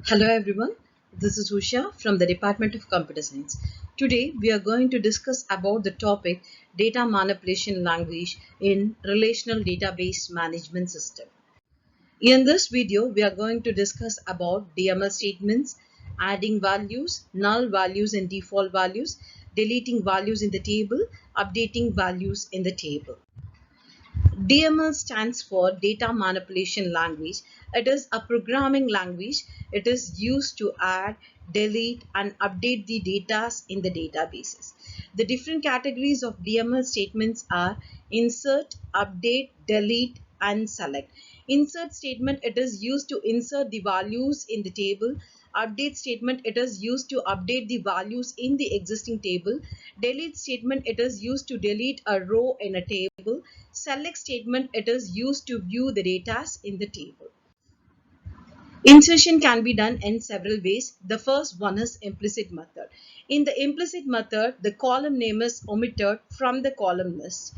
Hello everyone, this is Usha from the Department of Computer Science. Today we are going to discuss about the topic data manipulation language in relational database management system. In this video we are going to discuss about DML statements, adding values, null values and default values, deleting values in the table, updating values in the table. DML stands for Data Manipulation Language. It is a programming language. It is used to add, delete, and update the data in the databases. The different categories of DML statements are insert, update, delete, and select. Insert statement, it is used to insert the values in the table. Update statement, it is used to update the values in the existing table. Delete statement, it is used to delete a row in a table. Select statement, it is used to view the data in the table. Insertion can be done in several ways. The first one is implicit method. In the implicit method, the column name is omitted from the column list.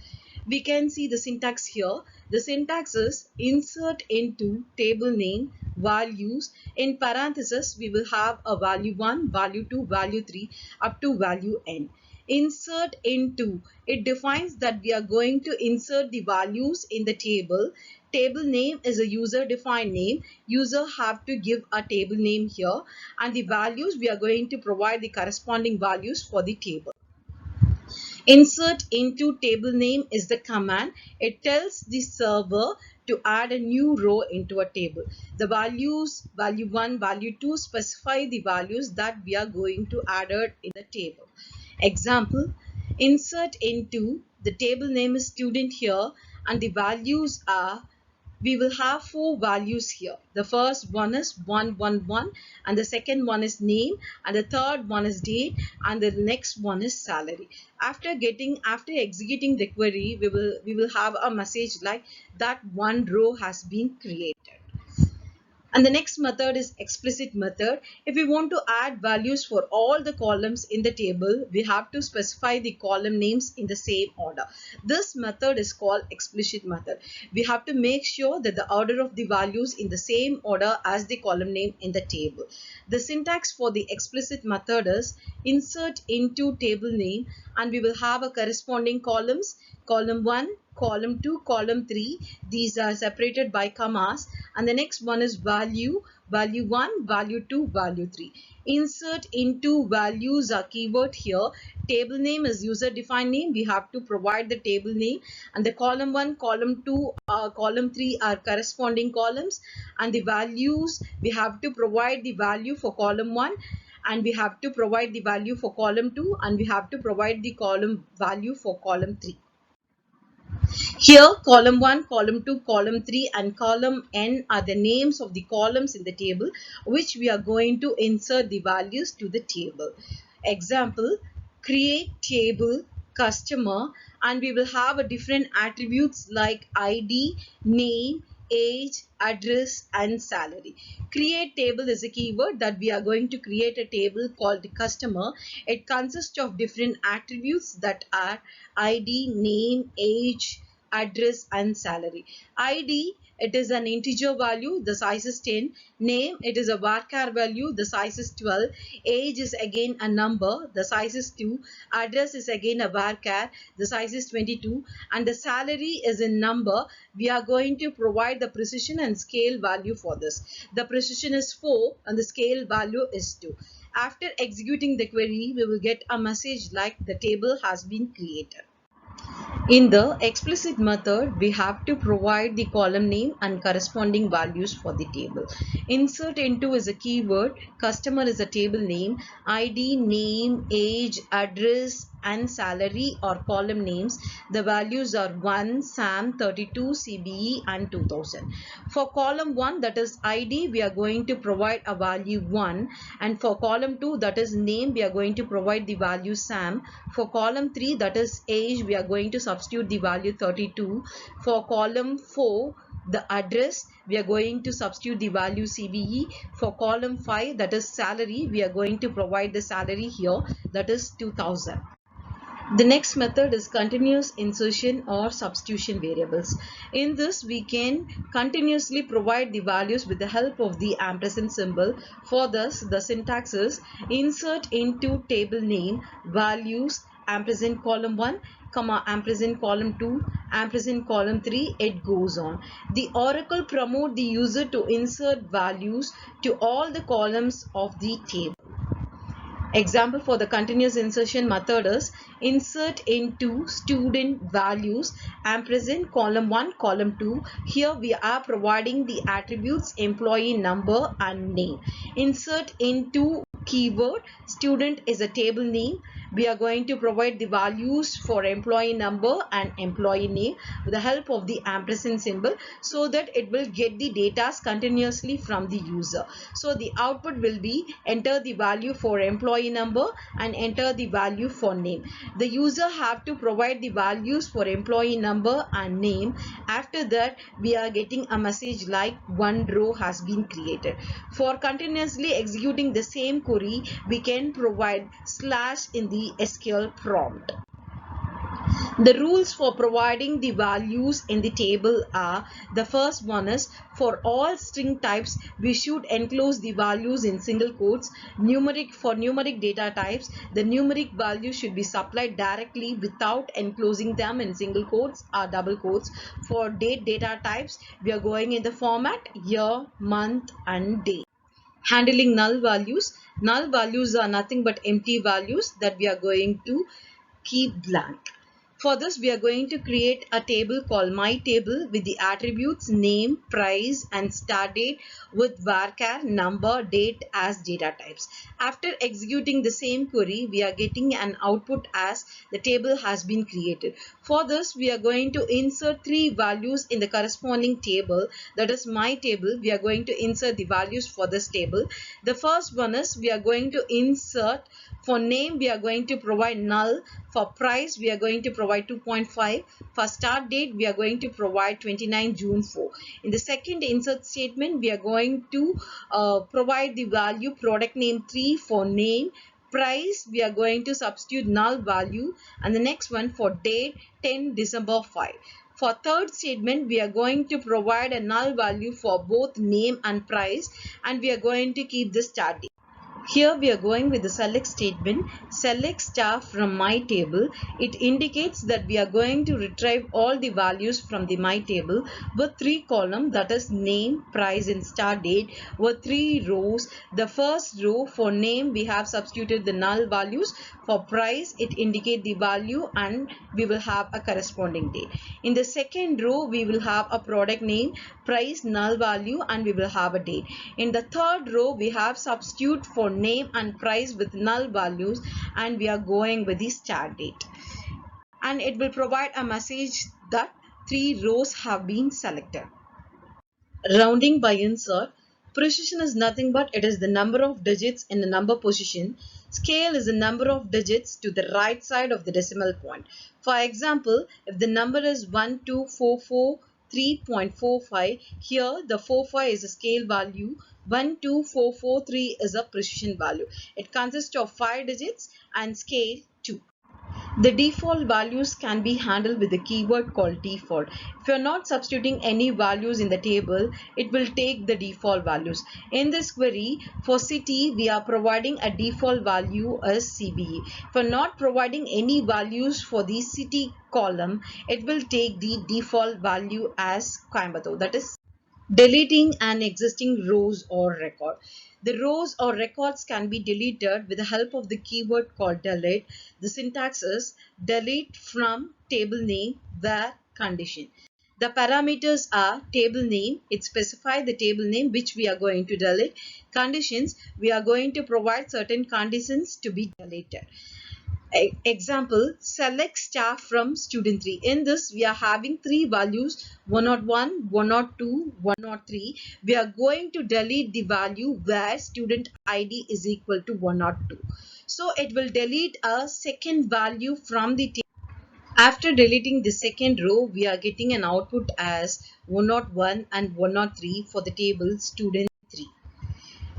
We can see the syntax here. The syntax is insert into table name values. In parentheses, we will have a value 1, value 2, value 3 up to value n. Insert into, it defines that we are going to insert the values in the table. Table name is a user defined name. User have to give a table name here, and the values we are going to provide the corresponding values for the table. Insert into table name is the command. It tells the server to add a new row into a table. The values, value 1, value 2 specify the values that we are going to add in the table. Example, insert into, the table name is student here and the values are, we will have four values here. The first one is 111 and the second one is name and the third one is date and the next one is salary. After executing the query, we will have a message like that one row has been created. And the next method is explicit method. If we want to add values for all the columns in the table, we have to specify the column names in the same order. This method is called explicit method. We have to make sure that the order of the values in the same order as the column name in the table. The syntax for the explicit method is insert into table name and we will have a corresponding columns, column 1, column 2, column 3. These are separated by commas, and the next one is value 1, value 2, value 3. Insert into values are keyword here. Table name is user defined name. We have to provide the table name, and the column 1, column 2, column 3 are corresponding columns, and the values we have to provide the value for column 1 and we have to provide the value for column 2 and we have to provide the column value for column 3. Here column 1, column 2, column 3 and column n are the names of the columns in the table which we are going to insert the values to the table. Example, create table customer and we will have a different attributes like ID, name, age, address and salary. Create table is a keyword that we are going to create a table called customer. It consists of different attributes that are ID, name, age, address and salary. ID, it is an integer value, the size is 10. Name, it is a varchar value, the size is 12. Age is again a number, the size is 2. Address is again a varchar, the size is 22. And the salary is a number. We are going to provide the precision and scale value for this. The precision is 4 and the scale value is 2. After executing the query, we will get a message like the table has been created. In the explicit method, we have to provide the column name and corresponding values for the table. Insert into is a keyword, customer is a table name, ID, name, age, address and salary or column names. The values are 1, SAM, 32, CBE and 2000. For column 1, that is ID, we are going to provide a value 1, and for column 2, that is name, we are going to provide the value SAM. For column 3, that is age, we are going to substitute the value 32. For column 4, the address, we are going to substitute the value CBE. For column 5, that is salary, we are going to provide the salary here, that is 2000. The next method is continuous insertion or substitution variables. In this, we can continuously provide the values with the help of the ampersand symbol. For this, the syntax is insert into table name values ampersand column 1 comma ampersand column 2 ampersand column 3. It goes on. The oracle promote the user to insert values to all the columns of the table. Example for the continuous insertion method is insert into student values ampersand column 1 column 2. Here we are providing the attributes employee number and name. Insert into keyword student is a table name. We are going to provide the values for employee number and employee name with the help of the ampersand symbol, so that it will get the data continuously from the user. So the output will be enter the value for employee number and enter the value for name. The user have to provide the values for employee number and name. After that, we are getting a message like one row has been created. For continuously executing the same query, we can provide slash in the SQL prompt. The rules for providing the values in the table are: the first one is for all string types we should enclose the values in single quotes. For numeric data types, the numeric value should be supplied directly without enclosing them in single quotes or double quotes. For date data types, we are going in the format year, month and day. Handling null values. Null values are nothing but empty values that we are going to keep blank. For this, we are going to create a table called my table with the attributes name, price and start date with varchar number, date as data types. After executing the same query, we are getting an output as the table has been created. For this, we are going to insert three values in the corresponding table, that is my table. We are going to insert the values for this table. The first one is we are going to insert for name, we are going to provide null. For price, we are going to provide 2.5. For start date, we are going to provide 29 June 4. In the second insert statement, we are going to provide the value product name 3 for name. Price, we are going to substitute null value, and the next one for date 10 December 5. For third statement, we are going to provide a null value for both name and price, and we are going to keep the start date. Here we are going with the select statement. Select star from my table. It indicates that we are going to retrieve all the values from the my table with three columns, that is name, price and start date, with three rows. The first row for name, we have substituted the null values. For price, it indicates the value and we will have a corresponding date. In the second row, we will have a product name, price, null value and we will have a date. In the third row, we have substitute for name and price with null values and we are going with the start date, and it will provide a message that three rows have been selected. Rounding by insert. Precision is nothing but it is the number of digits in a number position. Scale is the number of digits to the right side of the decimal point. For example, if the number is 12443.45, here the 45 is a scale value, 12443 is a precision value. It consists of 5 digits and scale 2. The default values can be handled with the keyword called default. If you are not substituting any values in the table, it will take the default values. In this query, for city, we are providing a default value as CBE. If you are not providing any values for the city column, it will take the default value as Coimbatore. That is deleting an existing rows or record. The rows or records can be deleted with the help of the keyword called delete. The syntax is delete from table name where condition. The parameters are table name, it specifies the table name which we are going to delete. Conditions, we are going to provide certain conditions to be deleted. Example, select star from student 3. In this, we are having three values, 101, 102, 103. We are going to delete the value where student ID is equal to 102. So it will delete a second value from the table. After deleting the second row, we are getting an output as 101 and 103 for the table student 3.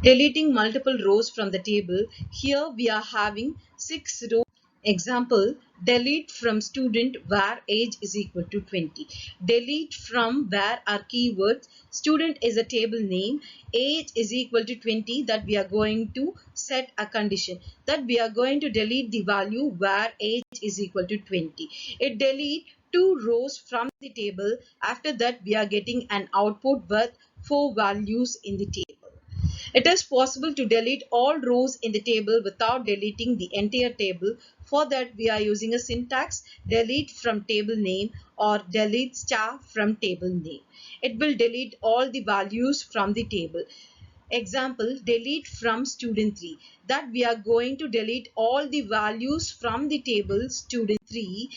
Deleting multiple rows from the table, here we are having 6 rows Example, delete from student where age is equal to 20. Delete from where are keywords. Student is a table name. Age is equal to 20, that we are going to set a condition. That we are going to delete the value where age is equal to 20. It delete 2 rows from the table. After that, we are getting an output with 4 values in the table. It is possible to delete all rows in the table without deleting the entire table. For that, we are using a syntax delete from table name or delete star from table name. It will delete all the values from the table. Example, delete from student 3. That we are going to delete all the values from the table student 3.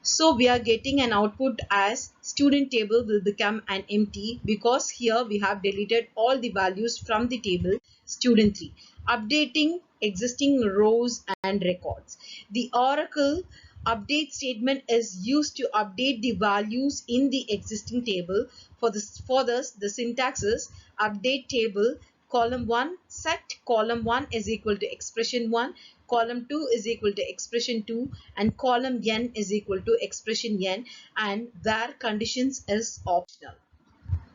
So we are getting an output as student table will become an empty because here we have deleted all the values from the table student 3. Updating existing rows and records. The Oracle update statement is used to update the values in the existing table. For this, the syntax is update table column 1 set column 1 is equal to expression 1, column 2 is equal to expression 2, and column n is equal to expression n, and where conditions is optional.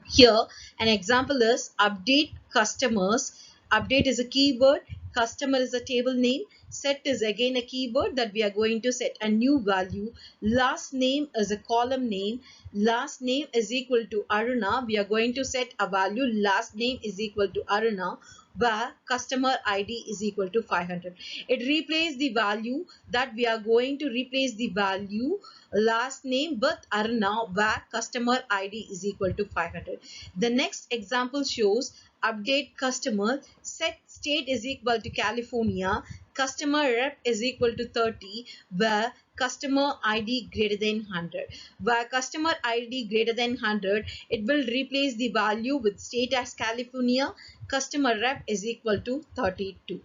Here an example is update customers. Update is a keyword, customer is a table name, set is again a keyword that we are going to set a new value, last name is a column name, last name is equal to Aruna, we are going to set a value last name is equal to Aruna, where customer ID is equal to 500. It replaces the value that we are going to replace the value last name with Aruna where customer ID is equal to 500. The next example shows update customer, set state is equal to California, customer rep is equal to 30 where customer ID greater than 100. Where customer ID greater than 100, it will replace the value with state as California, customer rep is equal to 32.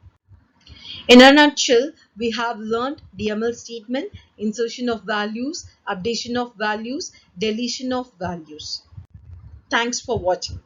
In a nutshell, we have learned DML statement, insertion of values, updation of values, deletion of values. Thanks for watching.